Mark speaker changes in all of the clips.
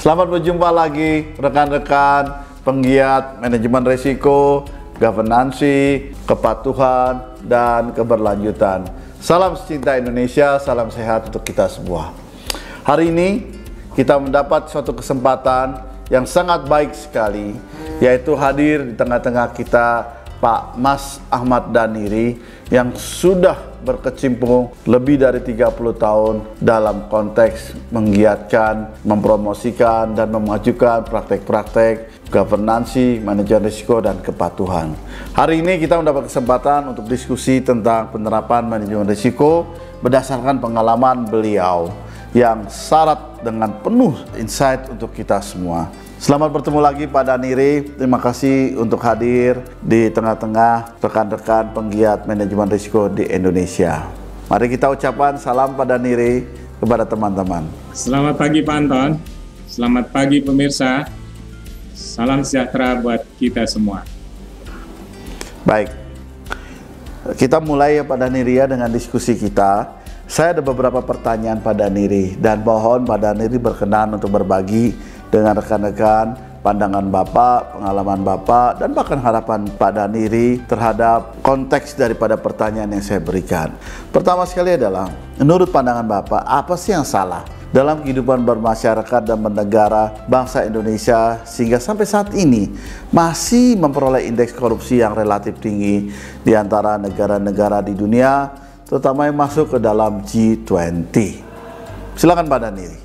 Speaker 1: Selamat berjumpa lagi rekan-rekan penggiat manajemen risiko, governansi, kepatuhan, dan keberlanjutan. Salam cinta Indonesia, salam sehat untuk kita semua. Hari ini kita mendapat suatu kesempatan yang sangat baik sekali, yaitu hadir di tengah-tengah kita Pak Mas Ahmad Daniri yang sudah berkecimpung lebih dari 30 tahun dalam konteks menggiatkan, mempromosikan, dan memajukan praktek-praktek governansi, manajemen risiko, dan kepatuhan. Hari ini kita mendapat kesempatan untuk diskusi tentang penerapan manajemen risiko berdasarkan pengalaman beliau yang syarat dengan penuh insight untuk kita semua. Selamat bertemu lagi Pak Daniri. Terima kasih untuk hadir di tengah-tengah rekan-rekan penggiat manajemen risiko di Indonesia. Mari kita ucapkan salam Pak Daniri kepada teman-teman.
Speaker 2: Selamat pagi Pak Anton. Selamat pagi pemirsa. Salam sejahtera buat kita semua.
Speaker 1: Baik. Kita mulai ya Pak Daniri ya dengan diskusi kita. Saya ada beberapa pertanyaan Pak Daniri dan mohon Pak Daniri berkenan untuk berbagi dengan rekan-rekan pandangan Bapak, pengalaman Bapak, dan bahkan harapan Pak Daniri terhadap konteks daripada pertanyaan yang saya berikan. Pertama sekali adalah, menurut pandangan Bapak, apa sih yang salah dalam kehidupan bermasyarakat dan bernegara bangsa Indonesia sehingga sampai saat ini masih memperoleh indeks korupsi yang relatif tinggi di antara negara-negara di dunia, terutama yang masuk ke dalam G20. Silakan Pak Daniri.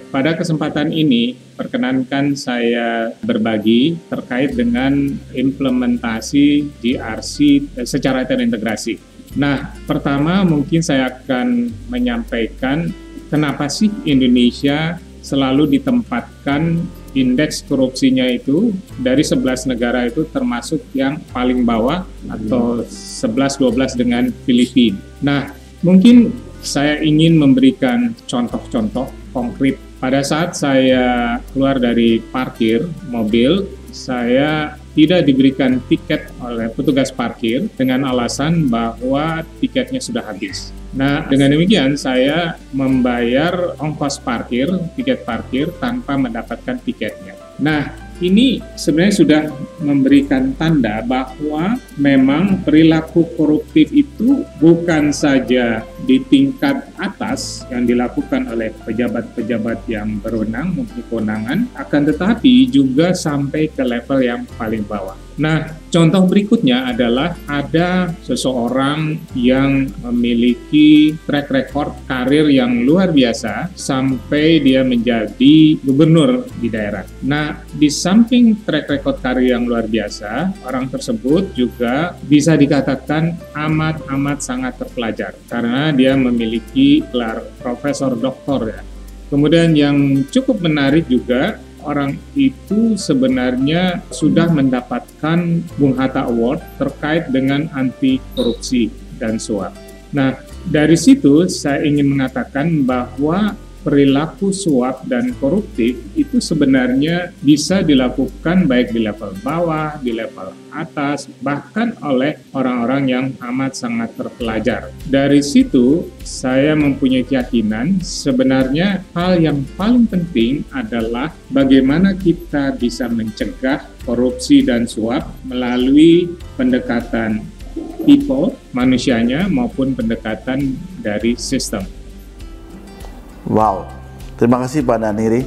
Speaker 2: Pada kesempatan ini, perkenankan saya berbagi terkait dengan implementasi GRC secara terintegrasi. Nah, pertama mungkin saya akan menyampaikan kenapa sih Indonesia selalu ditempatkan indeks korupsinya itu dari 11 negara itu termasuk yang paling bawah atau 11-12 dengan Filipina. Nah, mungkin saya ingin memberikan contoh-contoh konkret. Pada saat saya keluar dari parkir mobil, saya tidak diberikan tiket oleh petugas parkir dengan alasan bahwa tiketnya sudah habis. Nah, dengan demikian saya membayar ongkos parkir, tiket parkir tanpa mendapatkan tiketnya. Nah, ini sebenarnya sudah memberikan tanda bahwa memang perilaku koruptif itu bukan saja di tingkat atas yang dilakukan oleh pejabat-pejabat yang berwenang, mempunyai kewenangan, akan tetapi juga sampai ke level yang paling bawah. Nah, contoh berikutnya adalah ada seseorang yang memiliki track record karir yang luar biasa sampai dia menjadi gubernur di daerah. Nah, di samping track record karir yang luar biasa, orang tersebut juga bisa dikatakan amat sangat terpelajar karena dia memiliki gelar profesor doktor ya. Kemudian yang cukup menarik juga, orang itu sebenarnya sudah mendapatkan Bung Hatta Award terkait dengan anti korupsi dan suap. Nah, dari situ saya ingin mengatakan bahwa perilaku suap dan koruptif itu sebenarnya bisa dilakukan baik di level bawah, di level atas, bahkan oleh orang-orang yang amat sangat terpelajar. Dari situ saya mempunyai keyakinan sebenarnya hal yang paling penting adalah bagaimana kita bisa mencegah korupsi dan suap melalui pendekatan people, manusianya, maupun pendekatan dari sistem.
Speaker 1: Wow, terima kasih Pak Daniri.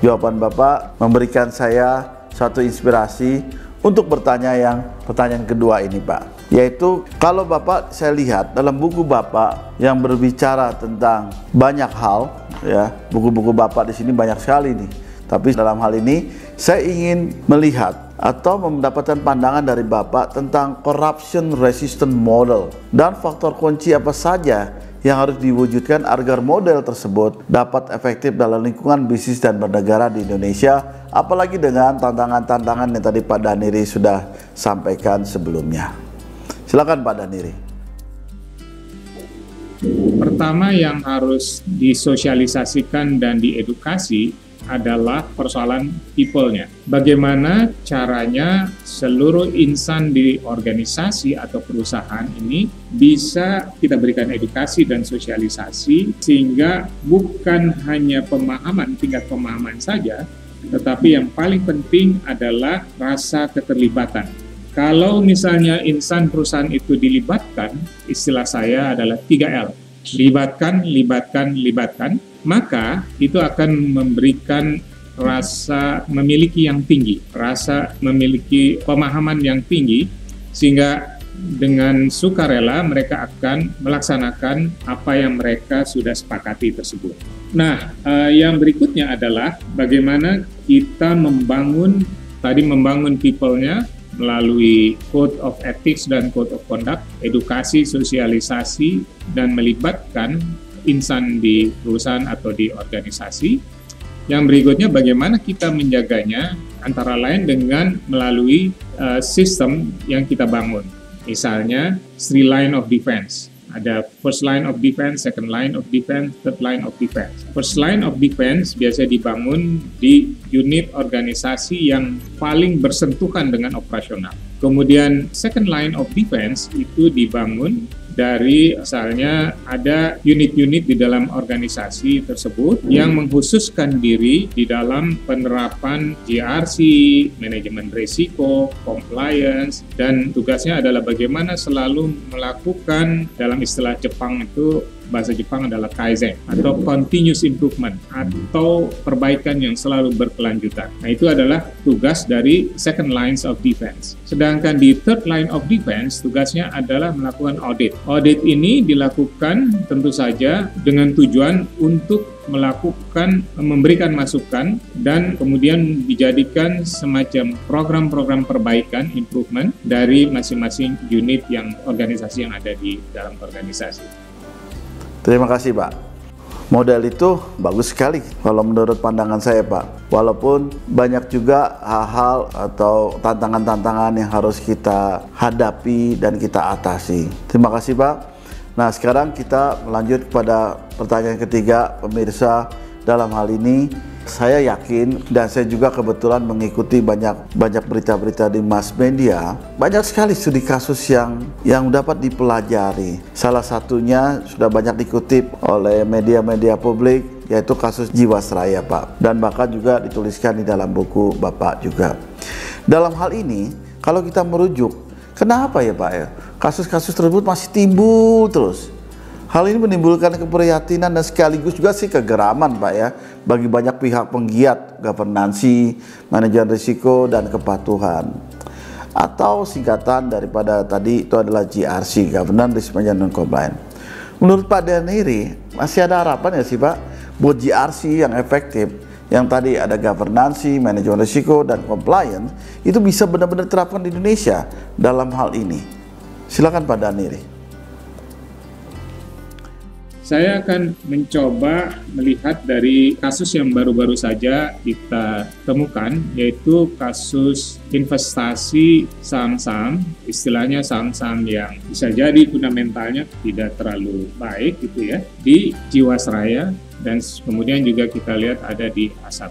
Speaker 1: Jawaban Bapak memberikan saya suatu inspirasi untuk pertanyaan kedua ini Pak. Yaitu kalau Bapak saya lihat dalam buku Bapak yang berbicara tentang banyak hal, ya buku-buku Bapak di sini banyak sekali nih. Tapi dalam hal ini saya ingin melihat atau mendapatkan pandangan dari Bapak tentang corruption resistant model dan faktor kunci apa saja yang harus diwujudkan agar model tersebut dapat efektif dalam lingkungan bisnis dan bernegara di Indonesia, apalagi dengan tantangan-tantangan yang tadi Pak Daniri sudah sampaikan sebelumnya. Silakan Pak Daniri.
Speaker 2: Pertama yang harus disosialisasikan dan diedukasi adalah persoalan people-nya. Bagaimana caranya seluruh insan di organisasi atau perusahaan ini bisa kita berikan edukasi dan sosialisasi sehingga bukan hanya tingkat pemahaman saja, tetapi yang paling penting adalah rasa keterlibatan. Kalau misalnya insan perusahaan itu dilibatkan, istilah saya adalah 3L. Libatkan, libatkan, libatkan, maka itu akan memberikan rasa memiliki yang tinggi, rasa memiliki pemahaman yang tinggi, sehingga dengan sukarela mereka akan melaksanakan apa yang mereka sudah sepakati tersebut. Nah, yang berikutnya adalah bagaimana kita membangun people-nya melalui Code of Ethics dan Code of Conduct, edukasi, sosialisasi, dan melibatkan insan di perusahaan atau di organisasi. Yang berikutnya bagaimana kita menjaganya antara lain dengan melalui sistem yang kita bangun. Misalnya 3 line of defense. Ada first line of defense, second line of defense, third line of defense. First line of defense biasanya dibangun di unit organisasi yang paling bersentuhan dengan operasional. Kemudian second line of defense itu dibangun dari misalnya ada unit-unit di dalam organisasi tersebut yang mengkhususkan diri di dalam penerapan GRC, manajemen risiko, compliance, dan tugasnya adalah bagaimana selalu melakukan, dalam istilah Jepang itu, bahasa Jepang adalah Kaizen atau continuous improvement atau perbaikan yang selalu berkelanjutan. Nah, itu adalah tugas dari second lines of defense. Sedangkan di third line of defense tugasnya adalah melakukan audit. Audit ini dilakukan tentu saja dengan tujuan untuk memberikan masukan dan kemudian dijadikan semacam program-program perbaikan, improvement dari masing-masing unit organisasi yang ada di dalam organisasi.
Speaker 1: Terima kasih, Pak. Model itu bagus sekali kalau menurut pandangan saya, Pak. Walaupun banyak juga hal-hal atau tantangan-tantangan yang harus kita hadapi dan kita atasi. Terima kasih, Pak. Nah, sekarang kita lanjut kepada pertanyaan ketiga, pemirsa. Dalam hal ini saya yakin dan saya juga kebetulan mengikuti banyak berita-berita di mass media, banyak sekali studi kasus yang dapat dipelajari. Salah satunya sudah banyak dikutip oleh media-media publik, yaitu kasus Jiwasraya, Pak, dan bahkan juga dituliskan di dalam buku Bapak juga. Dalam hal ini, kalau kita merujuk, kenapa ya, Pak, ya kasus-kasus tersebut masih timbul terus? Hal ini menimbulkan keprihatinan dan sekaligus juga sih kegeraman, Pak, ya, bagi banyak pihak penggiat governansi, manajemen risiko, dan kepatuhan. Atau singkatan daripada tadi itu adalah GRC, Governance, Risk Management, Compliance. Menurut Pak Daniri, masih ada harapan ya sih, Pak, buat GRC yang efektif, yang tadi ada governansi, manajemen risiko, dan compliance, itu bisa benar-benar terapkan di Indonesia dalam hal ini. Silakan Pak Daniri.
Speaker 2: Saya akan mencoba melihat dari kasus yang baru-baru saja kita temukan, yaitu kasus investasi saham-saham, istilahnya saham-saham yang bisa jadi fundamentalnya tidak terlalu baik gitu ya, di Jiwasraya, dan kemudian juga kita lihat ada di A1.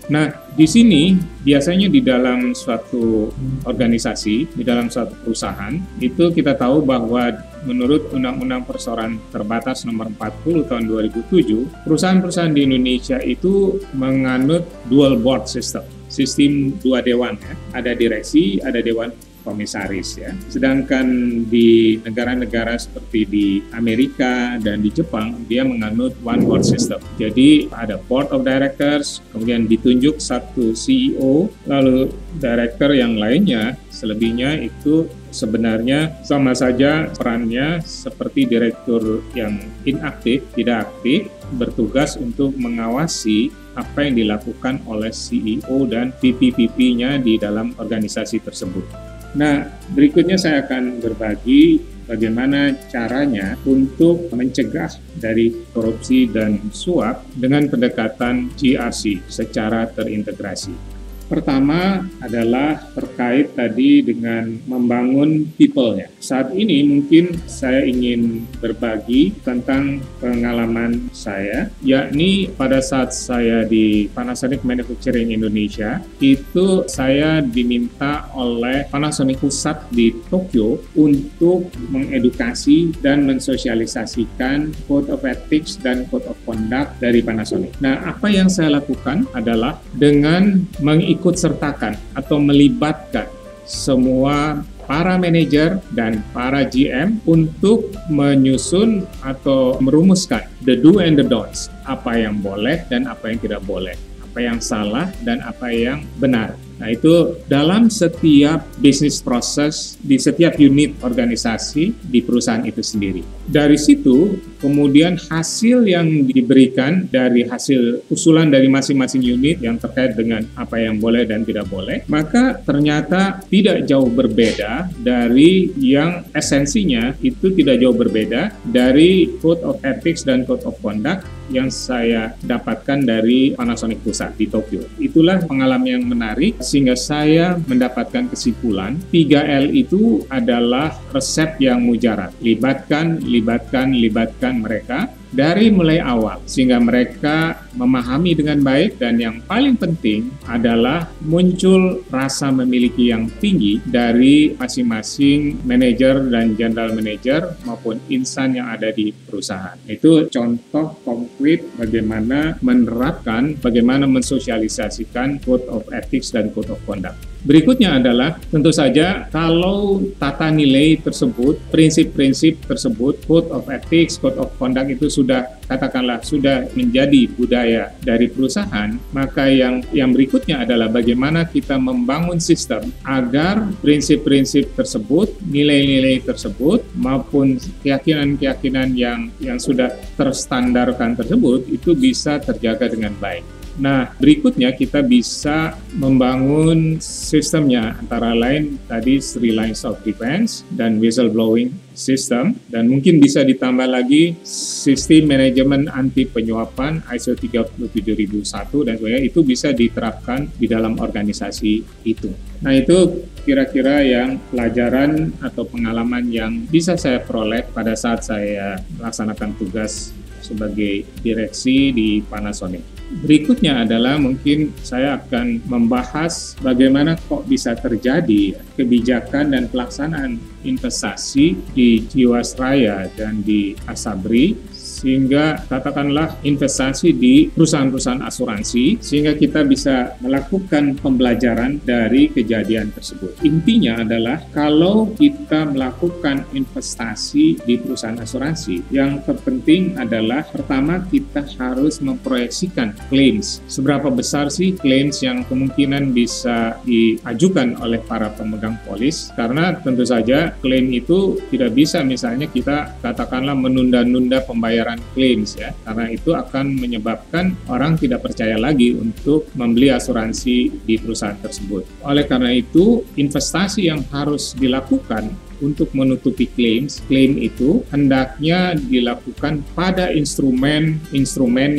Speaker 2: Nah, di sini biasanya di dalam suatu organisasi, di dalam suatu perusahaan, itu kita tahu bahwa menurut Undang-Undang Perseroan Terbatas Nomor 40 Tahun 2007, perusahaan-perusahaan di Indonesia itu menganut dual board system, sistem dua dewan ya. Ada direksi, ada dewan komisaris ya. Sedangkan di negara-negara seperti di Amerika dan di Jepang, dia menganut one board system. Jadi ada board of directors, kemudian ditunjuk satu CEO, lalu director yang lainnya, selebihnya itu sebenarnya sama saja perannya seperti direktur yang inaktif, tidak aktif, bertugas untuk mengawasi apa yang dilakukan oleh CEO dan VP-VP-nya di dalam organisasi tersebut. Nah, berikutnya saya akan berbagi bagaimana caranya untuk mencegah dari korupsi dan suap dengan pendekatan GRC secara terintegrasi. Pertama adalah terkait tadi dengan membangun people ya. Saat ini mungkin saya ingin berbagi tentang pengalaman saya, yakni pada saat saya di Panasonic Manufacturing Indonesia, itu saya diminta oleh Panasonic Pusat di Tokyo untuk mengedukasi dan mensosialisasikan Code of Ethics dan Code of Conduct dari Panasonic. Nah, apa yang saya lakukan adalah dengan mengikut sertakan atau melibatkan semua para manajer dan para GM untuk menyusun atau merumuskan the do and the don'ts, apa yang boleh dan apa yang tidak boleh, apa yang salah dan apa yang benar. Nah, itu dalam setiap bisnis proses di setiap unit organisasi di perusahaan itu sendiri. Dari situ, kemudian hasil yang diberikan dari hasil usulan dari masing-masing unit yang terkait dengan apa yang boleh dan tidak boleh, maka ternyata tidak jauh berbeda dari yang esensinya itu tidak jauh berbeda dari Code of Ethics dan Code of Conduct yang saya dapatkan dari Panasonic Pusat di Tokyo. Itulah pengalaman yang menarik sehingga saya mendapatkan kesimpulan 3L itu adalah resep yang mujarab. Libatkan mereka dari mulai awal sehingga mereka memahami dengan baik, dan yang paling penting adalah muncul rasa memiliki yang tinggi dari masing-masing manajer dan general manager maupun insan yang ada di perusahaan. Itu contoh konkret bagaimana menerapkan, bagaimana mensosialisasikan Code of Ethics dan Code of Conduct. Berikutnya adalah tentu saja kalau tata nilai tersebut, prinsip-prinsip tersebut, Code of Ethics, Code of Conduct itu sudah katakanlah sudah menjadi budaya dari perusahaan, maka yang berikutnya adalah bagaimana kita membangun sistem agar prinsip-prinsip tersebut, nilai-nilai tersebut maupun keyakinan-keyakinan yang sudah terstandarkan tersebut itu bisa terjaga dengan baik. Nah, berikutnya kita bisa membangun sistemnya, antara lain tadi 3 lines of defense dan whistleblowing system, dan mungkin bisa ditambah lagi sistem manajemen anti penyuapan ISO 37001 dan sebagainya, itu bisa diterapkan di dalam organisasi itu. Nah, itu kira-kira yang pelajaran atau pengalaman yang bisa saya peroleh pada saat saya melaksanakan tugas sebagai direksi di Panasonic. Berikutnya adalah mungkin saya akan membahas bagaimana kok bisa terjadi kebijakan dan pelaksanaan investasi di Jiwasraya dan di Asabri, sehingga katakanlah investasi di perusahaan-perusahaan asuransi, sehingga kita bisa melakukan pembelajaran dari kejadian tersebut. Intinya adalah kalau kita melakukan investasi di perusahaan asuransi, yang terpenting adalah pertama kita harus memproyeksikan claims. Seberapa besar sih claims yang kemungkinan bisa diajukan oleh para pemegang polis, karena tentu saja klaim itu tidak bisa misalnya kita katakanlah menunda-nunda pembayaran claims ya, karena itu akan menyebabkan orang tidak percaya lagi untuk membeli asuransi di perusahaan tersebut. Oleh karena itu, investasi yang harus dilakukan untuk menutupi klaim itu hendaknya dilakukan pada instrumen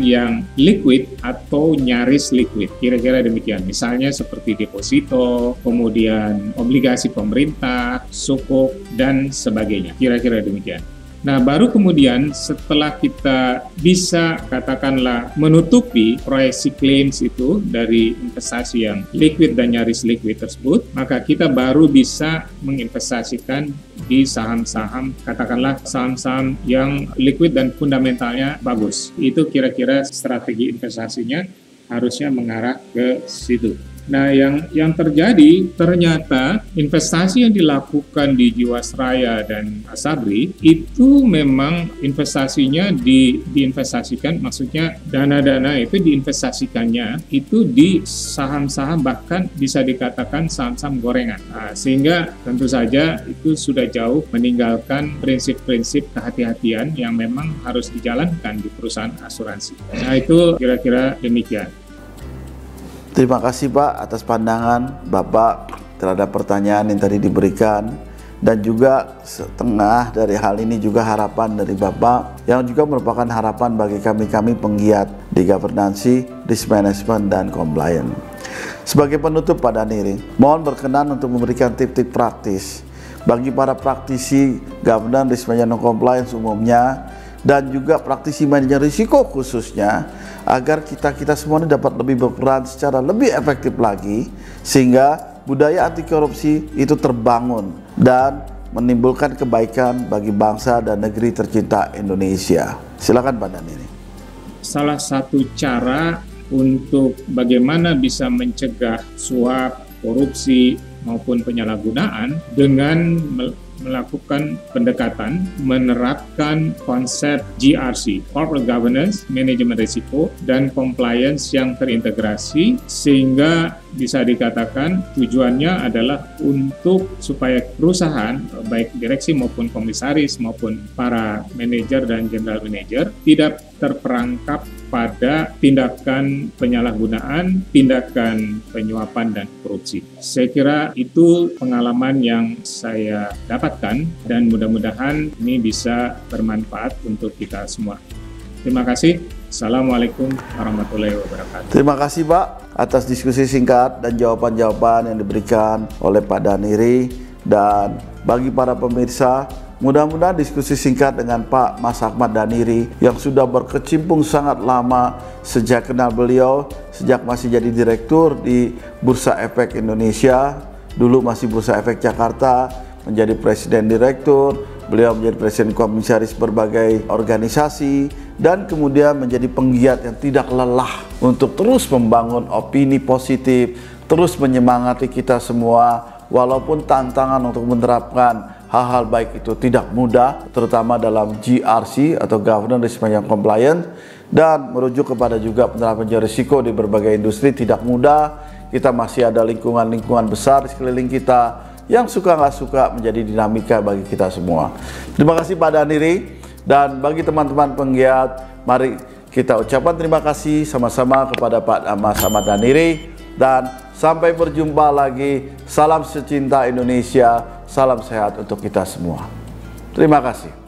Speaker 2: yang liquid atau nyaris liquid. Kira-kira demikian. Misalnya seperti deposito, kemudian obligasi pemerintah, sukuk, dan sebagainya. Kira-kira demikian. Nah, baru kemudian setelah kita bisa katakanlah menutupi proyeksi claims itu dari investasi yang liquid dan nyaris liquid tersebut, maka kita baru bisa menginvestasikan di saham-saham, katakanlah saham-saham yang liquid dan fundamentalnya bagus. Itu kira-kira strategi investasinya harusnya mengarah ke situ. Nah, yang terjadi ternyata investasi yang dilakukan di Jiwasraya dan Asabri itu memang investasinya diinvestasikan, maksudnya dana-dana itu diinvestasikannya itu di saham-saham, bahkan bisa dikatakan saham-saham gorengan. Nah, sehingga tentu saja itu sudah jauh meninggalkan prinsip-prinsip kehati-hatian yang memang harus dijalankan di perusahaan asuransi. Nah, itu kira-kira demikian.
Speaker 1: Terima kasih Pak atas pandangan Bapak terhadap pertanyaan yang tadi diberikan, dan juga setengah dari hal ini juga harapan dari Bapak yang juga merupakan harapan bagi kami penggiat di governance, risk management, dan compliance. Sebagai penutup Pak Daniri, mohon berkenan untuk memberikan tip-tip praktis bagi para praktisi governance, risk management, compliance umumnya, dan juga praktisi manajemen risiko khususnya, agar kita semua ini dapat lebih berperan secara lebih efektif lagi, sehingga budaya anti korupsi itu terbangun dan menimbulkan kebaikan bagi bangsa dan negeri tercinta Indonesia. Silakan Pak Daniri.
Speaker 2: Salah satu cara untuk bagaimana bisa mencegah suap, korupsi, maupun penyalahgunaan dengan melakukan pendekatan, menerapkan konsep GRC, Corporate Governance, Manajemen Risiko, dan Compliance yang terintegrasi, sehingga bisa dikatakan tujuannya adalah untuk supaya perusahaan, baik direksi maupun komisaris maupun para manajer dan general manager, tidak terperangkap pada tindakan penyalahgunaan, tindakan penyuapan dan korupsi. Saya kira itu pengalaman yang saya dapatkan dan mudah-mudahan ini bisa bermanfaat untuk kita semua. Terima kasih. Assalamualaikum warahmatullahi wabarakatuh.
Speaker 1: Terima kasih Pak atas diskusi singkat dan jawaban-jawaban yang diberikan oleh Pak Daniri. Dan bagi para pemirsa, mudah-mudahan diskusi singkat dengan Pak Mas Ahmad Daniri yang sudah berkecimpung sangat lama sejak kenal beliau, sejak masih jadi direktur di Bursa Efek Indonesia, dulu masih Bursa Efek Jakarta, menjadi presiden direktur, beliau menjadi presiden komisaris berbagai organisasi, dan kemudian menjadi penggiat yang tidak lelah untuk terus membangun opini positif, terus menyemangati kita semua, walaupun tantangan untuk menerapkan hal-hal baik itu tidak mudah, terutama dalam GRC atau Governance, Risk Management, Compliance, dan merujuk kepada juga penerapan risiko di berbagai industri tidak mudah. Kita masih ada lingkungan-lingkungan besar di sekeliling kita yang suka nggak suka menjadi dinamika bagi kita semua. Terima kasih Pak Daniri, dan bagi teman-teman penggiat, mari kita ucapkan terima kasih sama-sama kepada Pak Mas Ahmad Daniri, dan sampai berjumpa lagi. Salam secinta Indonesia, salam sehat untuk kita semua. Terima kasih.